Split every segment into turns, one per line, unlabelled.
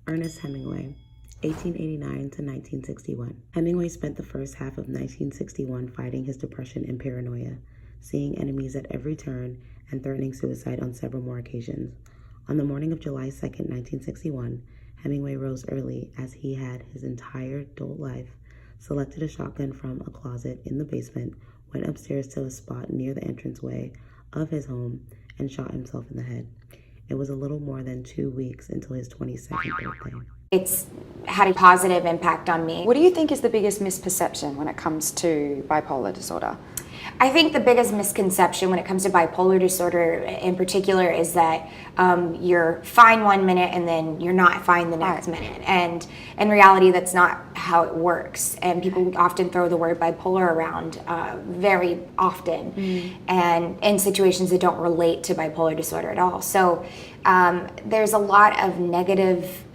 Ernest Hemingway, 1889 to 1961. Hemingway spent the first half of 1961 fighting his depression and paranoia, seeing enemies at every turn and threatening suicide on several more occasions. On the morning of July 2nd, 1961, Hemingway rose early as he had his entire adult life, selected a shotgun from a closet in the basement, went upstairs to a spot near the entranceway of his home, and shot himself in the head. It was a little more than 2 weeks until his 22nd birthday.
It's had a positive impact on me.
What do you think is the biggest misperception when it comes to bipolar disorder?
I think the biggest misconception when it comes to bipolar disorder in particular is that you're fine one minute and then you're not fine the next minute. And in reality, that's not how it works. And people often throw the word bipolar around very often and in situations that don't relate to bipolar disorder at all. So there's a lot of negative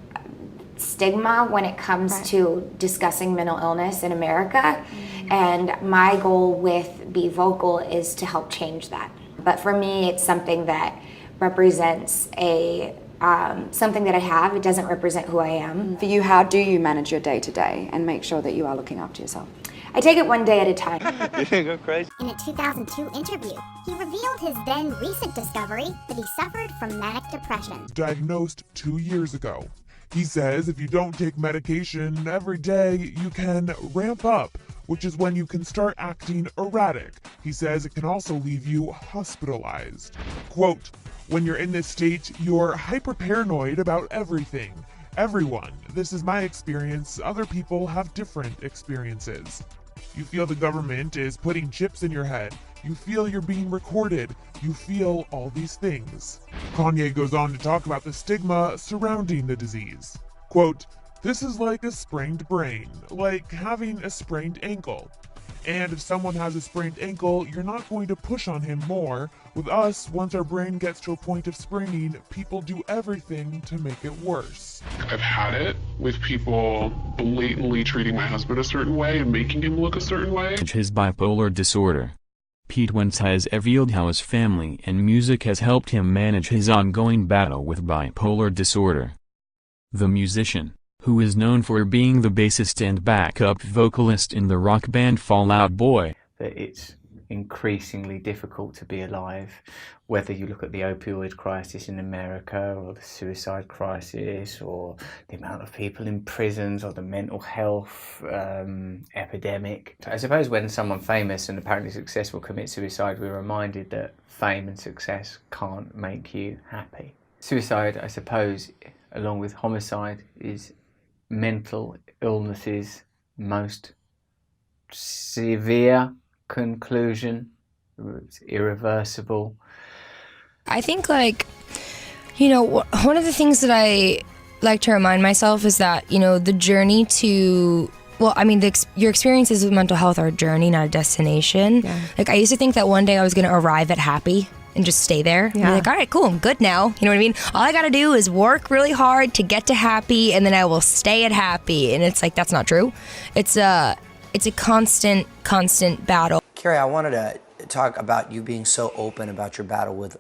stigma when it comes to discussing mental illness in America. And my goal with Be Vocal is to help change that. But for me, it's something that represents something that I have. It doesn't represent who I am.
For you, how do you manage your day-to-day and make sure that you are looking after yourself?
I take it one day at a time.
You think I'm crazy?
In a 2002 interview, he revealed his then recent discovery that he suffered from manic depression.
Diagnosed 2 years ago. He says if you don't take medication every day, you can ramp up, which is when you can start acting erratic. He says it can also leave you hospitalized. Quote, when you're in this state, you're hyper-paranoid about everything. Everyone. This is my experience. Other people have different experiences. You feel the government is putting chips in your head. You feel you're being recorded. You feel all these things. Kanye goes on to talk about the stigma surrounding the disease. Quote, this is like a sprained brain, like having a sprained ankle. And if someone has a sprained ankle, you're not going to push on him more. With us, once our brain gets to a point of spraining, people do everything to make it worse.
I've had it with people blatantly treating my husband a certain way and making him look a certain way.
His bipolar disorder. Pete Wentz has revealed how his family and music has helped him manage his ongoing battle with bipolar disorder. The musician, who is known for being the bassist and backup vocalist in the rock band Fall Out Boy.
That it's increasingly difficult to be alive, whether you look at the opioid crisis in America or the suicide crisis or the amount of people in prisons or the mental health epidemic. I suppose when someone famous and apparently successful commits suicide, we're reminded that fame and success can't make you happy. Suicide, I suppose, along with homicide, is mental illness's most severe conclusion. It's irreversible.
I think, like, you know, one of the things that I like to remind myself is that, you know, the journey to, well, I mean, your experiences with mental health are a journey, not a destination. Yeah. Like, I used to think that one day I was going to arrive at happy and just stay there. Yeah. And be like, all right, cool, I'm good now. You know what I mean? All I got to do is work really hard to get to happy, and then I will stay at happy. And it's like, that's not true. It's a constant battle.
Carrie, I wanted to talk about you being so open about your battle with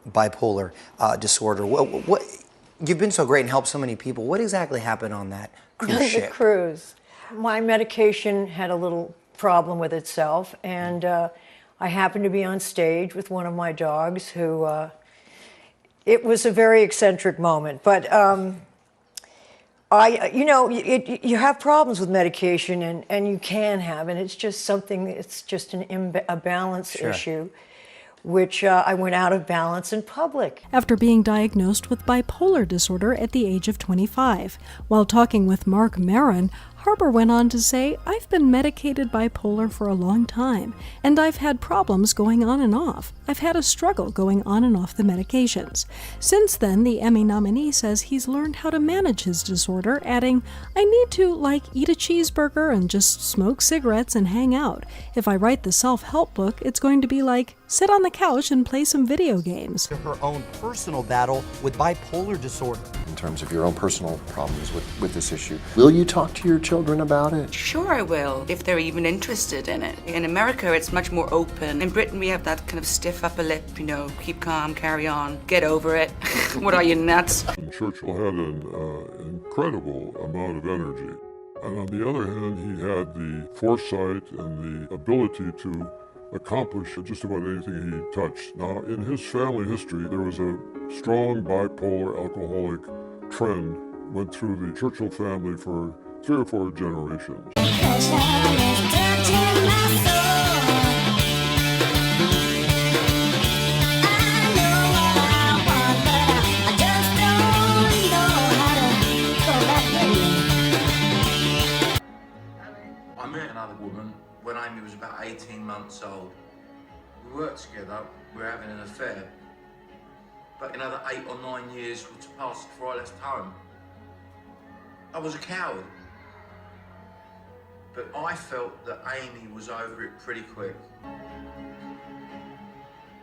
bipolar disorder. What you've been so great and helped so many people. What exactly happened on that cruise ship?
The cruise. My medication had a little problem with itself, and I happened to be on stage with one of my dogs who, it was a very eccentric moment, but you have problems with medication, and you can have, and it's just something, it's just a balance issue, which I went out of balance in public.
After being diagnosed with bipolar disorder at the age of 25. While talking with Mark Maron, Harper went on to say, I've been medicated bipolar for a long time, and I've had problems going on and off. I've had a struggle going on and off the medications. Since then, the Emmy nominee says he's learned how to manage his disorder, adding, I need to, like, eat a cheeseburger and just smoke cigarettes and hang out. If I write the self-help book, it's going to be like, sit on the couch and play some video games.
Her own personal battle with bipolar disorder.
In terms of your own personal problems with this issue, will you talk to your children about it?
Sure I will, if they're even interested in it. In America, it's much more open. In Britain, we have that kind of stiff upper lip, you know, keep calm, carry on, get over it. What are you, nuts?
Churchill had an incredible amount of energy. And on the other hand, he had the foresight and the ability to accomplish just about anything he touched. Now, in his family history, there was a strong bipolar alcoholic trend, went through the Churchill family for 3 or 4 generations.
I met another woman when Amy was about 18 months old. We worked together, we were having an affair. But another 8 or 9 years were to pass before I left home. I was a coward. But I felt that Amy was over it pretty quick.
I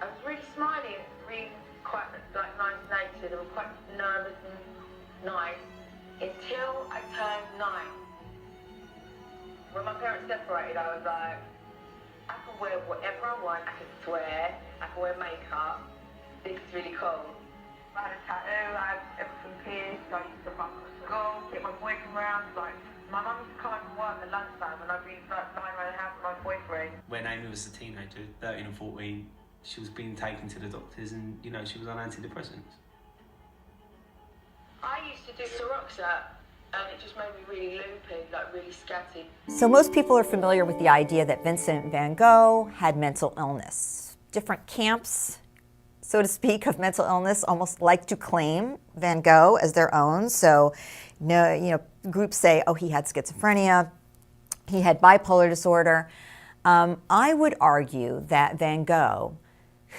was really smiley and really quite like nice-natured and quite nervous and nice until I turned 9. When my parents separated, I was like, I can wear whatever I want, I can swear, I can wear makeup. This is really cool. I had a tattoo, I had everything pierced, I used to fuck at school, get my boyfriend round, like, my mum used to come home from work at lunchtime and I'd be like lying around the house with my boyfriend.
When Amy was a teenager, 13 and 14, she was being taken to the doctors and, you know, she was on antidepressants.
I used to do Seroxa and it just made me really loopy, like really scatty.
So most people are familiar with the idea that Vincent van Gogh had mental illness. Different camps, so to speak, of mental illness almost like to claim Van Gogh as their own. So, groups say, oh, he had schizophrenia, he had bipolar disorder. I would argue that Van Gogh,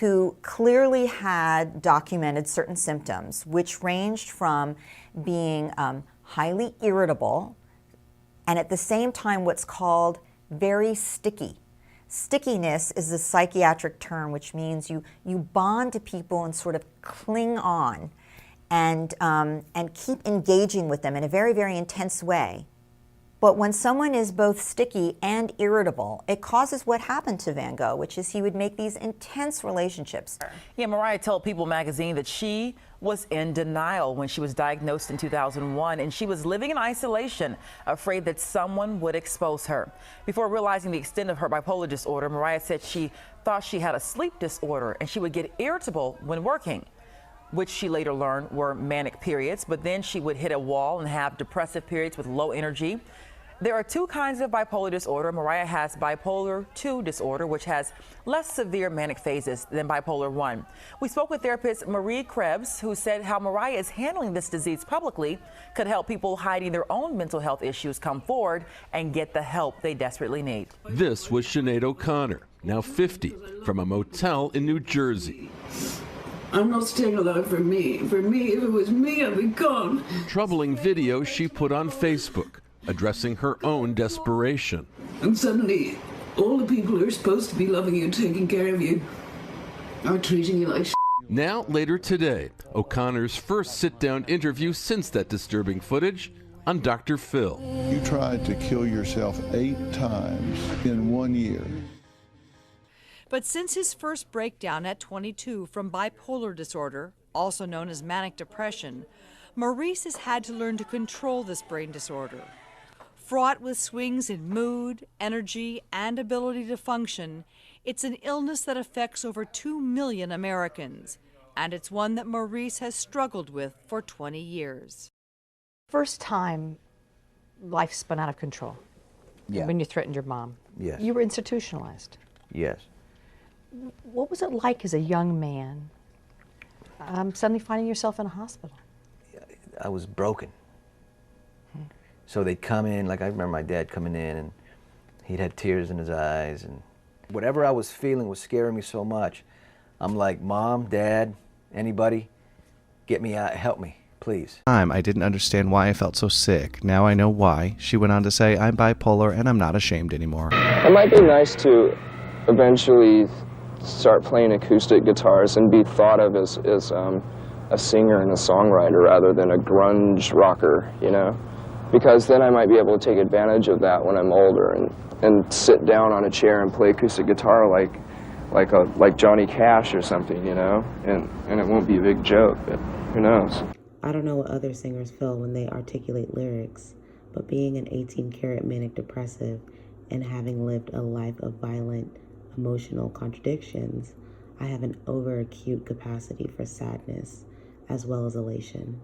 who clearly had documented certain symptoms, which ranged from being highly irritable and at the same time what's called very sticky. Stickiness is a psychiatric term which means you bond to people and sort of cling on and keep engaging with them in a very, very intense way. But when someone is both sticky and irritable, it causes what happened to Van Gogh, which is he would make these intense relationships.
Yeah, Mariah told People magazine that she was in denial when she was diagnosed in 2001, and she was living in isolation, afraid that someone would expose her. Before realizing the extent of her bipolar disorder, Mariah said she thought she had a sleep disorder and she would get irritable when working, which she later learned were manic periods, but then she would hit a wall and have depressive periods with low energy. There are 2 kinds of bipolar disorder. Mariah has bipolar 2 disorder, which has less severe manic phases than bipolar 1. We spoke with therapist Marie Krebs, who said how Mariah is handling this disease publicly could help people hiding their own mental health issues come forward and get the help they desperately need.
This was Sinead O'Connor, now 50, from a motel in New Jersey.
I'm not staying alive for me. For me, if it was me, I'd be gone.
Troubling video she put on Facebook, addressing her own desperation.
And suddenly, all the people who are supposed to be loving you, taking care of you, are treating you like shit.
Now, later today, O'Connor's first sit-down interview since that disturbing footage on Dr. Phil.
You tried to kill yourself 8 times in 1 year.
But since his first breakdown at 22 from bipolar disorder, also known as manic depression, Maurice has had to learn to control this brain disorder. Fraught with swings in mood, energy, and ability to function, it's an illness that affects over 2 million Americans, and it's one that Maurice has struggled with for 20 years.
First time life spun out of control.
Yeah.
When you threatened your mom.
Yes.
You were institutionalized.
Yes.
What was it like as a young man, suddenly finding yourself in a hospital?
I was broken. So they'd come in, like I remember my dad coming in and he'd had tears in his eyes, and whatever I was feeling was scaring me so much. I'm like, Mom, Dad, anybody, get me out, help me, please.
I didn't understand why I felt so sick. Now I know why. She went on to say, I'm bipolar and I'm not ashamed anymore.
It might be nice to eventually start playing acoustic guitars and be thought of as a singer and a songwriter rather than a grunge rocker, you know? because then I might be able to take advantage of that when I'm older and sit down on a chair and play acoustic guitar like Johnny Cash or something, you know, and it won't be a big joke, but who knows.
I don't know what other singers feel when they articulate lyrics, but being an 18-karat manic depressive and having lived a life of violent emotional contradictions, I have an over-acute capacity for sadness as well as elation.